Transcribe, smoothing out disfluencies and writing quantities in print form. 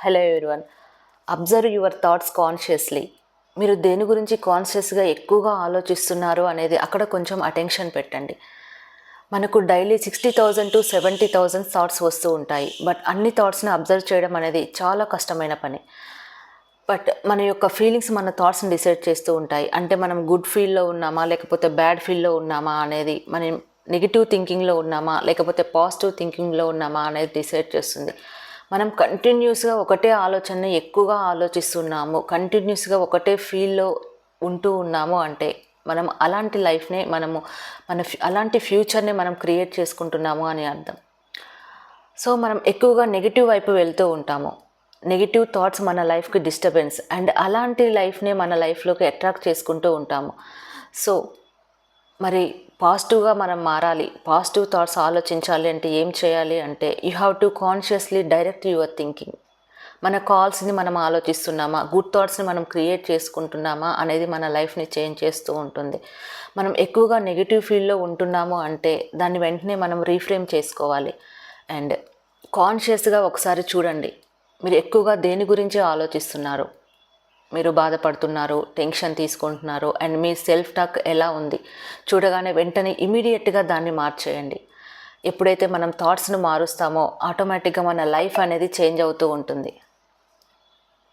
Hello everyone. Observe your thoughts consciously. మీరు దేని గురించి కాన్షియస్గా ఎక్కువగా ఆలోచిస్తున్నారు అనేది అక్కడ కొంచెం అటెన్షన్ పెట్టండి. మనకు డైలీ 60,000 to 70,000 థాట్స్ వస్తూ ఉంటాయి. బట్ అన్ని థాట్స్ని అబ్జర్వ్ చేయడం అనేది చాలా కష్టమైన పని. బట్ మన యొక్క ఫీలింగ్స్ మన థాట్స్ని డిసైడ్ చేస్తూ ఉంటాయి. అంటే మనం గుడ్ ఫీల్లో ఉన్నామా లేకపోతే బ్యాడ్ ఫీల్లో ఉన్నామా అనేది, మనం నెగిటివ్ థింకింగ్లో ఉన్నామా లేకపోతే పాజిటివ్ థింకింగ్లో ఉన్నామా అనేది డిసైడ్ చేస్తుంది. మనం కంటిన్యూస్గా ఒకటే ఆలోచనని ఎక్కువగా ఆలోచిస్తున్నాము, కంటిన్యూస్గా ఒకటే ఫీల్లో ఉంటూ ఉన్నాము అంటే మనం అలాంటి లైఫ్ని అలాంటి ఫ్యూచర్ని మనం క్రియేట్ చేసుకుంటున్నాము అని అర్థం. సో మనం ఎక్కువగా నెగిటివ్ వైపు వెళ్తూ ఉంటాము. నెగిటివ్ థాట్స్ మన లైఫ్కి డిస్టర్బెన్స్, అండ్ అలాంటి లైఫ్ని మన లైఫ్లోకి అట్రాక్ట్ చేసుకుంటూ ఉంటాము. సో మరి పాజిటివ్గా మనం మారాలి, పాజిటివ్ థాట్స్ ఆలోచించాలి అంటే ఏం చేయాలి అంటే you have to consciously direct your thinking. మన కాల్స్ని మనం ఆలోచిస్తున్నామా, గుడ్ థాట్స్ని మనం క్రియేట్ చేసుకుంటున్నామా అనేది మన లైఫ్ని చేంజ్ చేస్తూ ఉంటుంది. మనం ఎక్కువగా నెగిటివ్ ఫీల్డ్లో ఉంటున్నాము అంటే దాన్ని వెంటనే మనం రీఫ్రేమ్ చేసుకోవాలి. అండ్ కాన్షియస్గా ఒకసారి చూడండి, మీరు ఎక్కువగా దేని గురించి ఆలోచిస్తున్నారు, మీరు బాధపడుతున్నారు, టెన్షన్ తీసుకుంటున్నారు, అండ్ మీ సెల్ఫ్ టాక్ ఎలా ఉంది చూడగానే వెంటనే ఇమీడియట్గా దాన్ని మార్చేయండి. ఎప్పుడైతే మనం థాట్స్ను మారుస్తామో ఆటోమేటిక్గా మన లైఫ్ అనేది చేంజ్ అవుతూ ఉంటుంది.